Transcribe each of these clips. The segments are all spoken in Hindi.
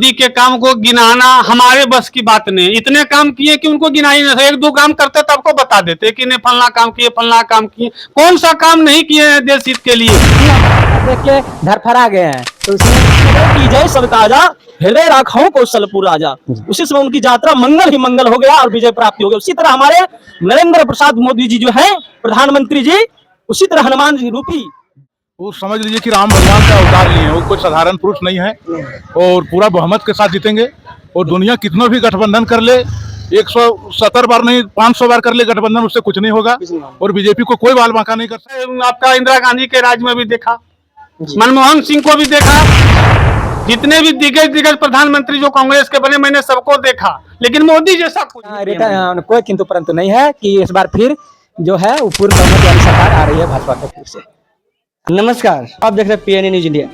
मोदी के काम को गिनाना हमारे बस की बात नहीं। इतने काम किए कि उनको गिना ही नहीं। एक दो काम करते तो आपको बता देते कि नहीं फलना काम किए, फलना काम किए। कौन सा काम नहीं किए हैं देश हित के लिए। देख के धरफरा गए हैं। तो की जय सब ताजा, हृदय राखाओं कौशलपुर राजा। उसी समय उनकी यात्रा मंगल ही मंगल हो गया और विजय प्राप्ति हो गई। उसी तरह हमारे नरेंद्र प्रसाद मोदी जी जो है प्रधानमंत्री जी, उसी तरह हनुमान जी रूपी वो समझ लीजिए कि राम भगवान का अवतार लिए हैं। वो कोई साधारण पुरुष नहीं है और पूरा बहुमत के साथ जीतेंगे। और दुनिया कितना भी गठबंधन कर ले, 170 बार नहीं 500 बार कर ले गठबंधन, उससे कुछ नहीं होगा। और बीजेपी को कोई बाल बांका नहीं कर सकता। आपका इंदिरा गांधी के राज में भी देखा, मनमोहन सिंह को भी देखा, जितने भी दिग्गज प्रधानमंत्री जो कांग्रेस के बने मैंने सबको देखा, लेकिन मोदी जैसा कोई किंतु परंतु नहीं है कि इस बार फिर जो है वो पूर्ण बहुमत वाली सरकार आ रही है भाजपा के फिर से। नमस्कार, आप देख रहे हैं PNA न्यूज इंडिया।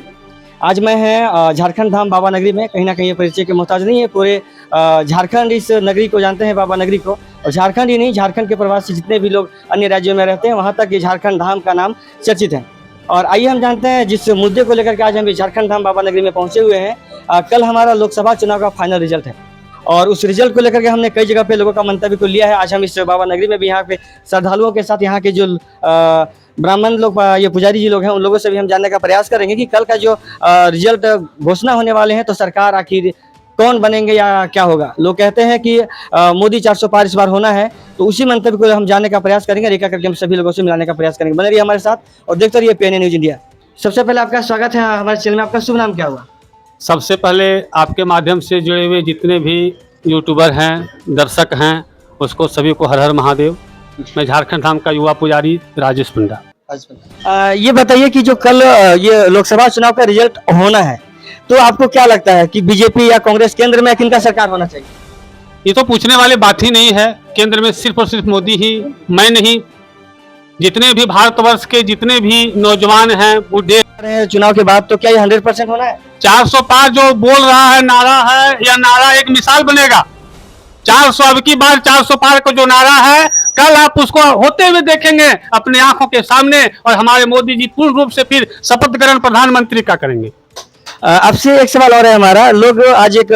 आज मैं है झारखंड धाम बाबा नगरी में। कहीं ना कहीं ये परिचय के मोहताज नहीं है, पूरे झारखंड इस नगरी को जानते हैं, बाबा नगरी को। और झारखंड ही नहीं, झारखंड के प्रवासी जितने भी लोग अन्य राज्यों में रहते हैं वहाँ तक ये झारखंड धाम का नाम चर्चित है। और आइए हम जानते हैं जिस मुद्दे को लेकर के आज हम झारखंड धाम बाबा नगरी में पहुँचे हुए हैं। कल हमारा लोकसभा चुनाव का फाइनल रिजल्ट है और उस रिजल्ट को लेकर के हमने कई जगह पे लोगों का मंतव्य को लिया है। आज हम इस बाबा नगरी में भी यहाँ पे श्रद्धालुओं के साथ यहाँ के जो ब्राह्मण लोग, ये पुजारी जी लोग हैं, उन लोगों से भी हम जानने का प्रयास करेंगे कि कल का जो रिजल्ट घोषणा होने वाले हैं तो सरकार आखिर कौन बनेंगे या क्या होगा। लोग कहते हैं कि मोदी 400 पार इस बार होना है, तो उसी मंतव्य को हम जानने का प्रयास करेंगे। रेखा करके हम सभी लोगों से मिलाने का प्रयास करेंगे। बने रहिए हमारे साथ और देखते रहिए PNA न्यूज इंडिया। सबसे पहले आपका स्वागत है हमारे चैनल में। आपका शुभ नाम क्या हुआ? सबसे पहले आपके माध्यम से जुड़े हुए जितने भी यूट्यूबर हैं, दर्शक हैं, उसको सभी को हर हर महादेव। मैं झारखंड धाम का युवा पुजारी राजेश पंडा। ये बताइए कि जो कल ये लोकसभा चुनाव का रिजल्ट होना है, तो आपको क्या लगता है कि बीजेपी या कांग्रेस केंद्र में किनका सरकार होना चाहिए? ये तो पूछने वाली बात ही नहीं है। केंद्र में सिर्फ और सिर्फ मोदी ही, मैं नहीं, जितने भी भारतवर्ष के जितने भी नौजवान हैं, बूढ़े चुनाव के बाद तो क्या ये 100% होना है? 400 पार जो बोल रहा है नारा है, या नारा एक मिसाल बनेगा। 400 अब की बार 400 पार का जो नारा है, कल आप उसको होते हुए देखेंगे अपने आंखों के सामने। और हमारे मोदी जी पूर्ण रूप से फिर शपथ ग्रहण प्रधानमंत्री का करेंगे। आपसे एक सवाल और है हमारा। लोग आज एक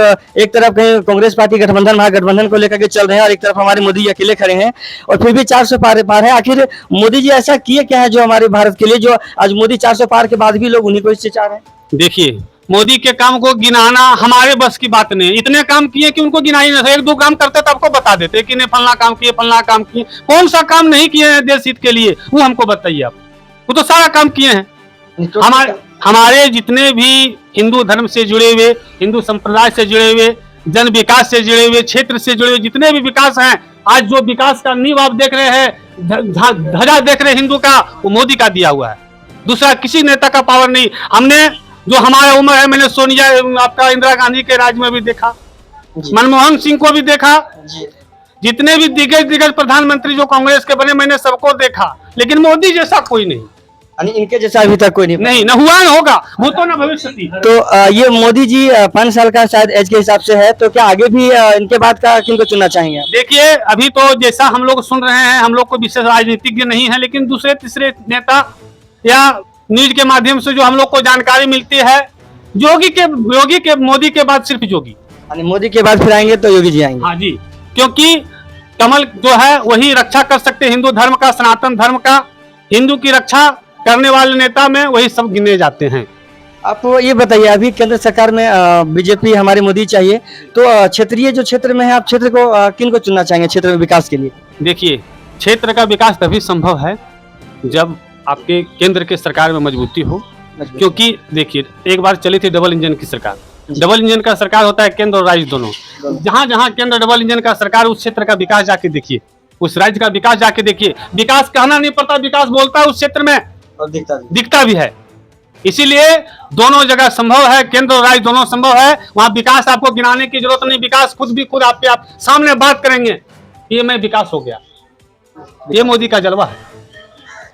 तरफ कहीं कांग्रेस पार्टी गठबंधन महागठबंधन को लेकर के चल रहे हैं और एक तरफ हमारे मोदी जी अकेले खड़े हैं और फिर भी 400 पार है। आखिर मोदी जी ऐसा किए क्या है जो हमारे भारत के लिए, जो आज मोदी 400 पार के बाद भी लोग उन्हीं को इससे चाह रहे हैं? देखिए, मोदी के काम को गिनाना हमारे बस की बात नहीं। इतने काम किए कि उनको गिना ही नहीं। एक दो काम करते तो आपको बता देते कि नहीं फलना काम किए, फलना काम किए। कौन सा काम नहीं किए हैं देश हित के लिए, वो हमको बताइए आप। वो तो सारा काम किए हैं। हमारे जितने भी हिंदू धर्म से जुड़े हुए, हिंदू संप्रदाय से जुड़े हुए, जन विकास से जुड़े हुए, क्षेत्र से जुड़े हुए जितने भी विकास हैं, आज जो विकास का नींव आप देख रहे हैं, ध्वजा देख रहे हैं हिंदू का, वो मोदी का दिया हुआ है। दूसरा किसी नेता का पावर नहीं। हमने जो हमारा उम्र है, मैंने सोनिया, आपका इंदिरा गांधी के राज में भी देखा, मनमोहन सिंह को भी देखा, जितने भी दिग्गज प्रधानमंत्री जो कांग्रेस के बने मैंने सबको देखा, लेकिन मोदी जैसा कोई नहीं। इनके जैसा अभी तक कोई नहीं न हुआ, न होगा, वो तो न भविष्य थी। तो ये मोदी जी 5 साल का शायद एज के हिसाब से है, तो क्या आगे भी इनके बाद का किनको चुनना चाहेंगे? देखिए, अभी तो जैसा हम लोग सुन रहे हैं, हम लोग को विशेष राजनीतिज्ञ नहीं है, लेकिन दूसरे तीसरे नेता या न्यूज के माध्यम से जो हम लोग को जानकारी मिलती है, योगी के मोदी के बाद सिर्फ योगी। मोदी के बाद फिर आएंगे तो योगी जी आएंगे? हाँ जी, क्योंकि कमल जो है वही रक्षा कर सकते हैं हिंदू धर्म का, सनातन धर्म का। हिंदू की रक्षा करने वाले नेता में वही सब गिने जाते हैं। आप ये बताइए, अभी केंद्र सरकार में बीजेपी हमारी मोदी चाहिए, तो क्षेत्रीय जो क्षेत्र में है, आप क्षेत्र को किन को चुनना चाहेंगे क्षेत्र में विकास के लिए? देखिए, क्षेत्र का विकास तभी संभव है जब आपके केंद्र के सरकार में मजबूती हो। क्योंकि देखिए, एक बार चली थी डबल इंजन की सरकार। डबल इंजन का सरकार होता है केंद्र और राज्य दोनों। जहां जहां केंद्र डबल इंजन का सरकार, उस क्षेत्र का विकास जाके देखिए, उस राज्य का विकास जाके देखिए। विकास कहना नहीं पड़ता, विकास बोलता है उस क्षेत्र में और दिखता भी है। इसीलिए दोनों जगह संभव है, केंद्र और राज्य दोनों संभव है। वहां विकास आपको गिनाने की जरूरत नहीं। विकास खुद आप सामने बात करेंगे, ये मैं विकास हो गया। ये मोदी का जलवा है।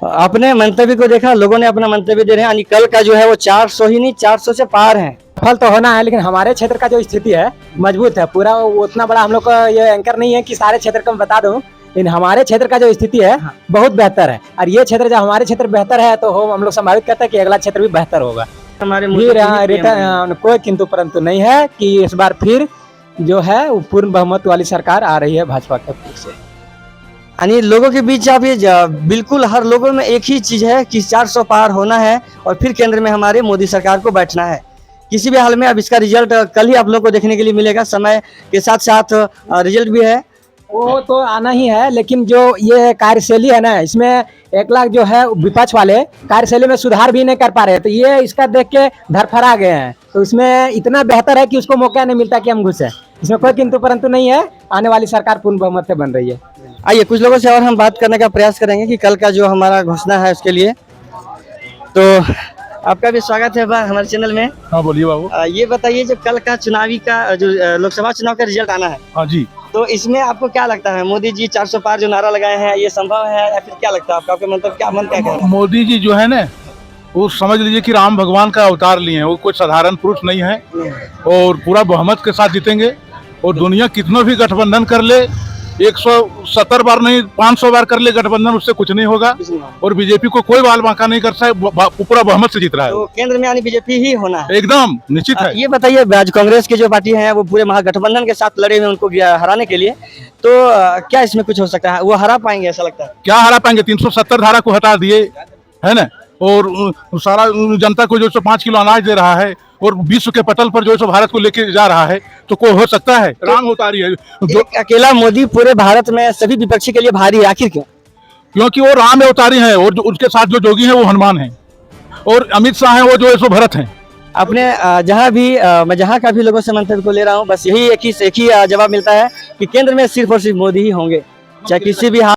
अपने मंतव्य को देखा, लोगों ने अपना मंतव्य दे रहे हैं। कल का जो है वो 400 ही नहीं 400 से पार है। फल तो होना है, लेकिन हमारे क्षेत्र का जो स्थिति है मजबूत है। पूरा उतना बड़ा हम लोग का ये एंकर नहीं है कि सारे क्षेत्र को बता दूं, लेकिन हमारे क्षेत्र का जो स्थिति है बहुत बेहतर है। और ये क्षेत्र जब हमारे क्षेत्र बेहतर है तो हम लोग संभावित करते हैं कि अगला क्षेत्र भी बेहतर होगा। हमारे फिर मोदी जी रिटर्न कोई किंतु परंतु नहीं है कि इस बार फिर जो है वो पूर्ण बहुमत वाली सरकार आ रही है भाजपा के फिर से। यानी लोगों के बीच अब ये बिल्कुल हर लोगों में एक ही चीज है कि 400 पार होना है और फिर केंद्र में हमारे मोदी सरकार को बैठना है किसी भी हाल में। अब इसका रिजल्ट कल ही आप लोगों को देखने के लिए मिलेगा, समय के साथ साथ रिजल्ट भी है। वो तो आना ही है, लेकिन जो ये कार्यशैली है ना, इसमें 1 लाख जो है विपक्ष वाले कार्यशैली में सुधार भी नहीं कर पा रहे, तो ये इसका देख के धरफरा गए हैं। तो इसमें इतना बेहतर है कि उसको मौका नहीं मिलता कि हम घुसे। इसमें कोई किंतु परंतु नहीं है, आने वाली सरकार पूर्ण बहुमत से बन रही है। आइए कुछ लोगों से और हम बात करने का प्रयास करेंगे कि कल का जो हमारा घोषणा है उसके लिए। तो आपका भी स्वागत है हमारे चैनल में। हाँ बोलिए बाबू। ये बताइए जो कल का चुनावी का जो लोकसभा चुनाव का रिजल्ट आना है, हाँ जी, तो इसमें आपको क्या लगता है? मोदी जी 400 पार जो नारा लगाए हैं ये संभव है या फिर क्या लगता है आपका? आपका मतलब क्या मन क्या कह रहा है? मोदी जी जो है ना, वो समझ लीजिए कि राम भगवान का अवतार लिए हैं। वो कोई साधारण पुरुष नहीं है और पूरा बहुमत के साथ जीतेंगे। और दुनिया कितना भी गठबंधन कर ले, 170 बार नहीं 500 बार कर ले गठबंधन, उससे कुछ नहीं होगा। और बीजेपी को कोई बाल बांका नहीं कर सकता, पूरा बहुमत से जीत रहा है। तो केंद्र में यानी बीजेपी ही होना है एकदम निश्चित है। ये बताइए आज कांग्रेस की जो पार्टी है वो पूरे महागठबंधन के साथ लड़े हुए उनको हराने के लिए, तो क्या इसमें कुछ हो सकता है? वो हरा पाएंगे ऐसा लगता है? क्या हरा पाएंगे? 370 धारा को हटा दिए है ना, और सारा जनता को जो 5 किलो अनाज दे रहा है और विश्व के पटल पर जो भारत को लेके जा रहा है, तो कोई हो सकता है? राम अवतारी है जो अकेला मोदी पूरे भारत में सभी विपक्षी के लिए भारी है, आखिर क्यों? क्योंकि वो राम अवतारी हैं और जो उसके साथ जो जोगी हैं वो हनुमान हैं, और अमित शाह हैं वो जो है भरत हैं। अपने जहाँ भी मैं जहाँ का भी लोगों से मंतव्य को ले रहा हूँ, बस यही एक ही जवाब मिलता है कि केंद्र में सिर्फ और सिर्फ मोदी ही होंगे, चाहे किसी भी